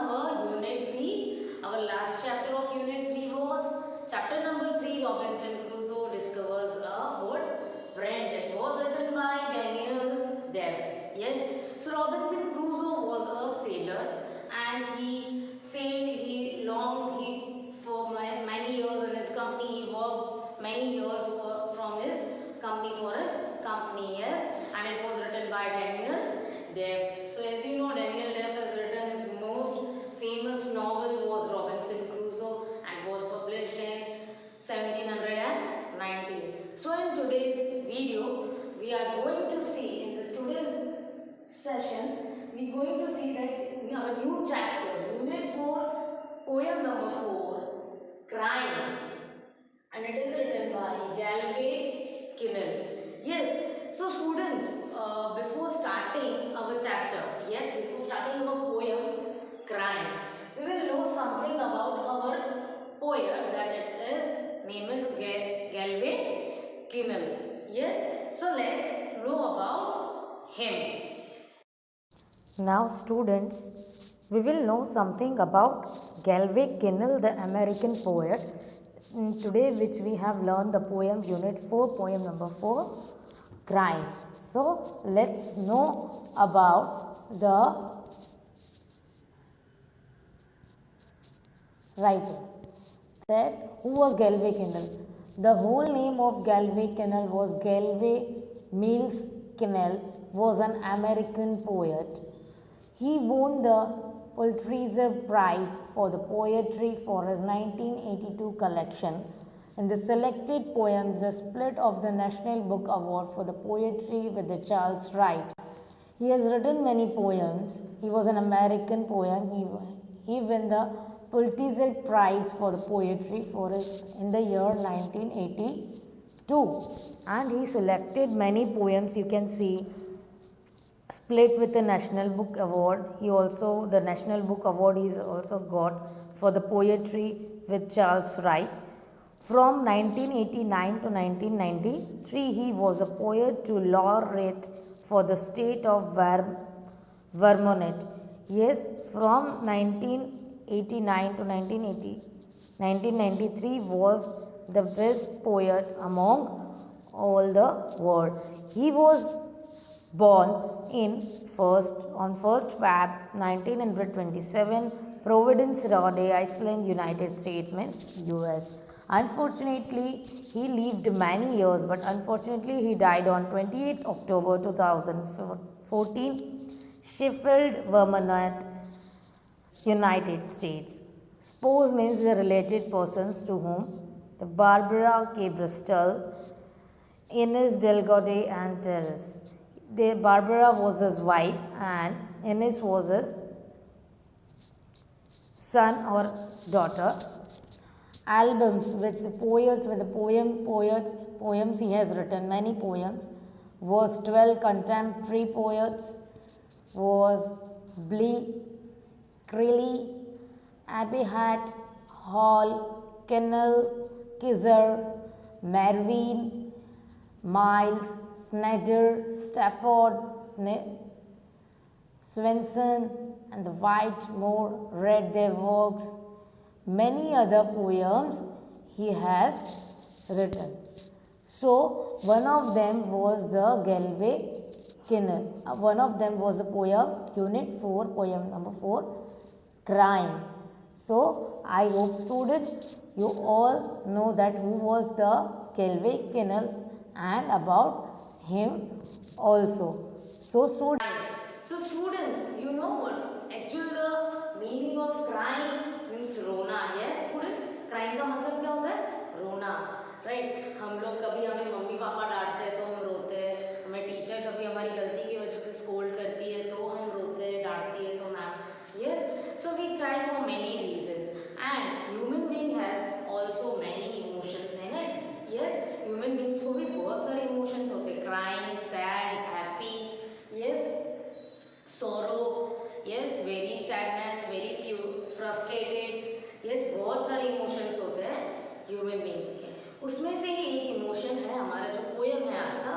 our Unit 3. Our last chapter of Unit 3 was chapter number 3, Robinson Crusoe discovers a footprint. It was written by Daniel Defoe. Yes, so Robinson Crusoe was a sailor and he sailed, for many years in his company. He worked many years from his company for his company, yes, and it was written by Daniel Defoe. So as you know, Daniel Defoe has written his most famous novel was Robinson Crusoe and was published in 1790. So in today's video, we are going to see, in this today's session, we are going to see that our new chapter, Unit 4, poem number 4, Crying, and it is written by Galway Kinnell. Yes, so students, before starting our chapter, yes, before starting our poem, Crying, we will know something about our poet, that it is, name is Galway Kinnell. Yes, so let's know about him. Now students, we will know something about Galway Kinnell, the American poet. Today which we have learned the poem Unit 4, poem number 4, Crying. So let's know about the writer. That who was Galway Kinnell? The whole name of Galway Kinnell was Galway Mills Kinnell, was an American poet. He won the Pulitzer Prize for the poetry for his 1982 collection. In the selected poems, a split of the National Book Award for the poetry with the Charles Wright. He has written many poems. He was an American poet. He won the Pulitzer Prize for the poetry for it in the year 1982. And he selected many poems, you can see, split with the National Book Award. The National Book Award he's also got for the poetry with Charles Wright. From 1989 to 1993, he was a poet laureate for the state of Vermont. Yes, from 1989 to 1993 was the best poet among all the world. He was born on 1st Feb 1927, Providence, Rhode Island, United States, means US. Unfortunately, he lived many years, but unfortunately he died on 28th October 2014, Sheffield, Vermont, United States. Spouse means the related persons to whom the Barbara K. Bristol, Ines Delgado and Terrace. Barbara was his wife and Ines was his son or daughter. Albums which the poems he has written, many poems, was 12 contemporary poets, was Blee, Crilly, Abihat, Hall, Kennel, Kizzer, Mervyn, Miles, Snyder, Stafford, Swenson, and the Whitmore read their works. Many other poems he has written. So, one of them was the Galway Kinnell. One of them was the poem, Unit 4, poem number 4, Crying. So, I hope students, you all know that who was the Galway Kinnell and about him also. So students, you know what? Actually, the meaning of crying means रोना. Yes, students, crying का मतलब क्या होता है? रोना, right? हम लोग कभी हमें मम्मी पापा डांटते हैं तो हम रोते हैं. हमें टीचर कभी हमारी गलती की वजह से स्कोल्ड करती है तो हम रोते हैं, डांटती है तो ma'am. Yes, so we cry for many reasons, and human being has also many emotions in it. Yes, human beings को भी बहुत सारे emotions होते हैं. Crying, sad, happy, yes, sorrow, yes, very sadness, very few, frustrated, yes, बहुत सारे emotions होते हैं human beings के. उसमें से ही एक emotion है हमारा जो poem है आज का.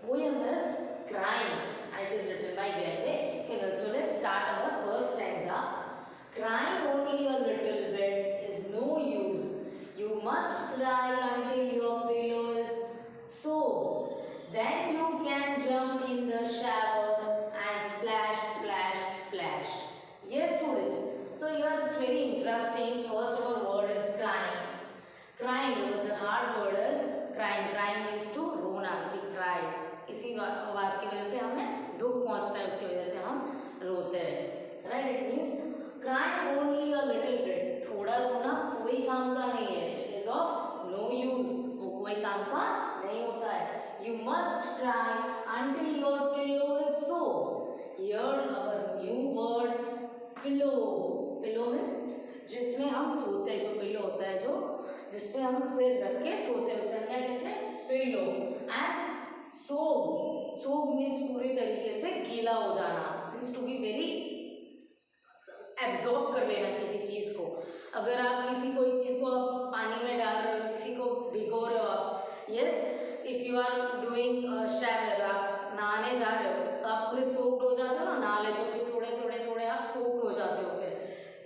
Poem is Crying and it is written by Galway Kinnell. So let's start our first stanza. Crying only a little bit is no use. You must cry until your pillow is soaked. Then you can jump in the shower and splash, splash, splash. Yes, students. So here it's very interesting. First our word is crying. Crying, the hard word is crying. Crying means to रोना, to be cried. इसी बात की वजह से हमें दुख पहुंचता है, उसकी वजह से हम रोते हैं. Right? It means crying only a little bit. थोड़ा रोना कोई काम का नहीं है. It is of no use. वो कोई काम का नहीं होता है. You must cry until your pillow is soaked. Here our new word pillow. Pillow means जिसमें हम सोते हैं, जो पिलो होता है, जो जिसपे हम सिर रख के सोते हैं, उसे हम क्या कहते हैं? पिलो. एंड सोग. सोग मीन्स पूरी तरीके से गीला हो जाना. Means to be very absorb कर लेना किसी चीज़ को. अगर आप किसी कोई चीज़ को आप पानी में डाल रहे हो, किसी को भिगो रहे हो आप, yes, if you are doing shower, आप नहाने जा रहे हो तो आप पूरे सोक्ड हो जाते हो ना. नहा ले तो फिर थोड़े थोड़े थोड़े आप सोक्ड हो जाते हो. फिर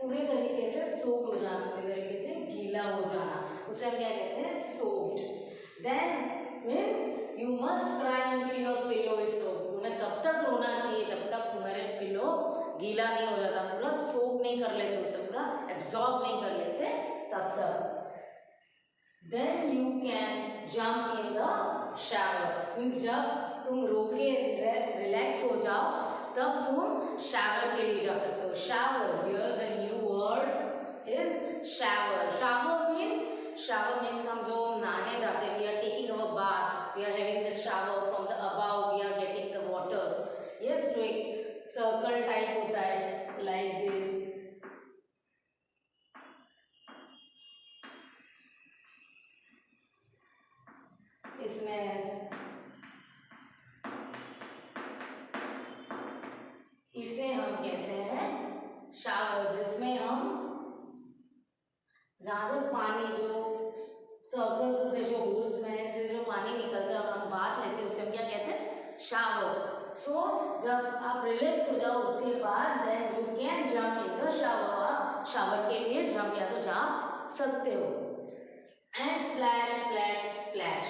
पूरी तरीके से सोक्ड हो जाना, पूरी तरीके से गीला हो जाना, उसे हम क्या कहते हैं? Soaked. Then means you must cry until your pillow is soaked. तुम्हें तब तक रोना चाहिए जब तक तुम्हारे पिलो गीला नहीं हो जाता, पूरा सोक नहीं कर लेते, उसे पूरा एब्जॉर्ब नहीं कर लेते तब तक. Then you can jump in the shower. मीन्स जब तुम रो के रिलैक्स हो जाओ तब तुम शावर के लिए जा सकते हो. Shower, here the new word is shower. Shower means हम जो नहाने जाते हैं, we are taking our bath, we are having the shower from the above, we are getting the water. Yes, जो एक सर्कल टाइप होता है, लाइक दिस. इसमें इसे हम कहते हैं शावर, जिसमें हम जहाँ से पानी, जो सर्कल्स होते हैं, जो होल्स में से जो पानी निकलता है और हम बात लेते हैं, उसे हम क्या कहते हैं? शावर. सो जब आप रिलैक्स हो जाओ उसके बाद then you can jump in the shower. आप शावर के लिए जंप या तो जा सकते हो. And splash, splash, splash.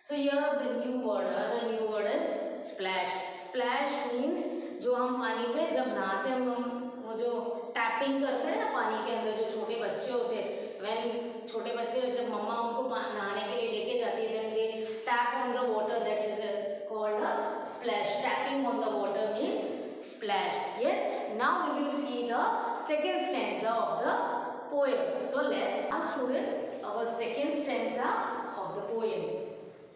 So here the new word is splash. Splash means जो हम पानी पे जब नहाते हैं, हम वो जो टैपिंग करते हैं ना पानी के अंदर, जो छोटे बच्चे होते हैं, व्हेन छोटे बच्चे जब मम्मा उनको नहाने के लिए लेके जाती है, then they tap on the water, that is called a splash. Tapping on the water means splash. Yes, now we will see the second stanza of the poem. So let's now students our second stanza of the poem.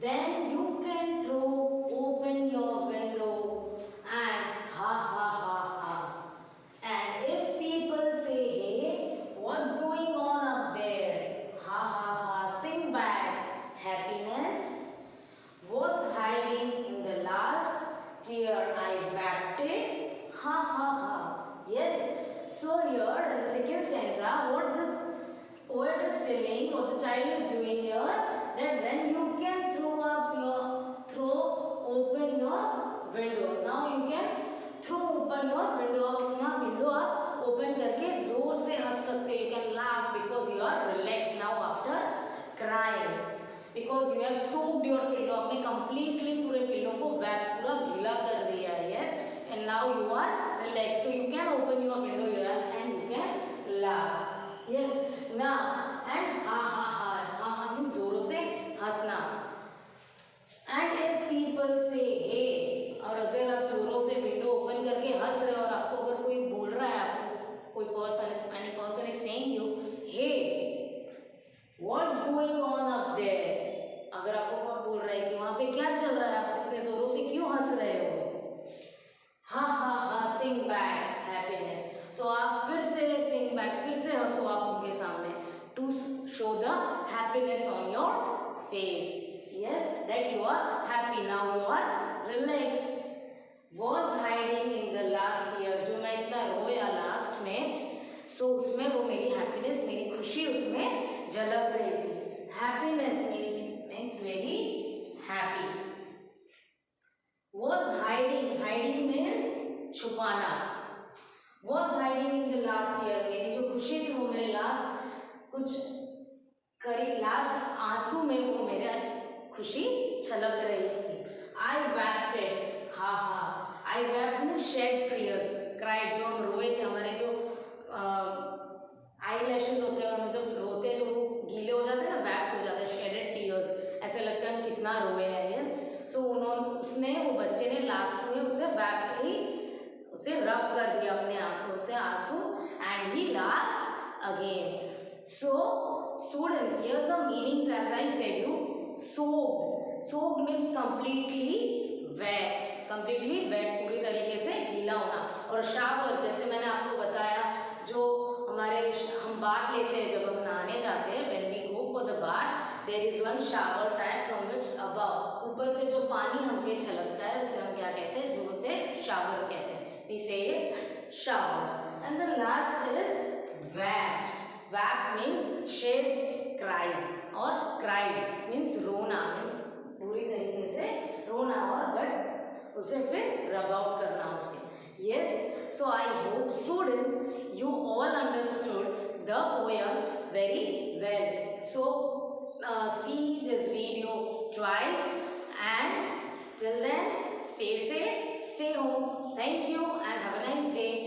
Then you can throw open your window and ha ha ha ha. And if people say hey, what's going on up there? Ha ha ha, sing back. Happiness was hiding in the last tear I wept it. Ha ha ha. Yes. So here in the second stanza, what the poet is telling, what the child is doing here, that then you can throw open your window. Now you can throw open your window. अपना window आप open करके जोर से हंस सकते हो. You can laugh because you are relaxed now after crying. Because you have soaked your pillow. आपने completely पूरे pillow को पूरा गीला कर दिया है. Yes. And now you are relaxed, so you can open your window here and you can laugh. Yes. Now and ha ha ha. Ha ha means जोरों से हंसना. And if people say hey, और अगर आप जोरों से window open करके हंस रहे हो और आपको अगर कोई बोल रहा है, आपको कोई person, any person is saying you hey, what's going on up there? अगर आपको कोई बोल रहा है कि वहाँ पे क्या चल रहा है, आप इतने जोरों से क्यों हंस रहे हो? हा हा हा, sing back happiness. तो आप फिर से sing back, फिर से हंसो आप उनके सामने, to show the happiness on your face. Yes, that you are happy now, you are relaxed. Was hiding in the last year. जो मैं इतना रोया लास्ट में, सो उसमें वो मेरी हैप्पीनेस, मेरी खुशी उसमें झलक रही थी. Happiness means very happy. Was hiding means छुपाना. Was hiding in the last year कुछ करीब लास्ट आंसू में वो मेरे खुशी छलक रही थी। आई wepted, ha ha, I wept mean shed tears, cried, जो हम रोए थे, हमारे जो आई लैशेज होते हैं, हम जब रोते हैं तो वो गीले हो जाते हैं ना, वेप्ट हो जाते हैं, शेडेड टीयर्स, ऐसे लगता है हम कितना रोए हैं। यस, सो उसने, वो बच्चे ने लास्ट में उसे वेप्ट ही, उसे रब कर दिया अपने आंखों से आंसू, and he laugh again. So students, here's the meanings as I said you. Soaked, soaked means completely wet, completely wet, पूरी तरीके से गीला होना। और शावर, जैसे मैंने आपको बताया, जो हमारे हम बाथ लेते हैं, जब हम नहाने जाते हैं, when we go for the bath, there is one shower type from which above, ऊपर से जो पानी हम पे छलकता है उसे हम क्या कहते हैं, जो उसे शावर कहते हैं, we say shower. And the last is wet. Wept means shed cries, और cried means रोना, means पूरी तरीके से रोना, और बट उसे फिर रब आउट करना उसके। Yes, so I hope students you all understood the poem very well. So see this video twice, and till then stay safe, stay home. Thank you and have a nice day.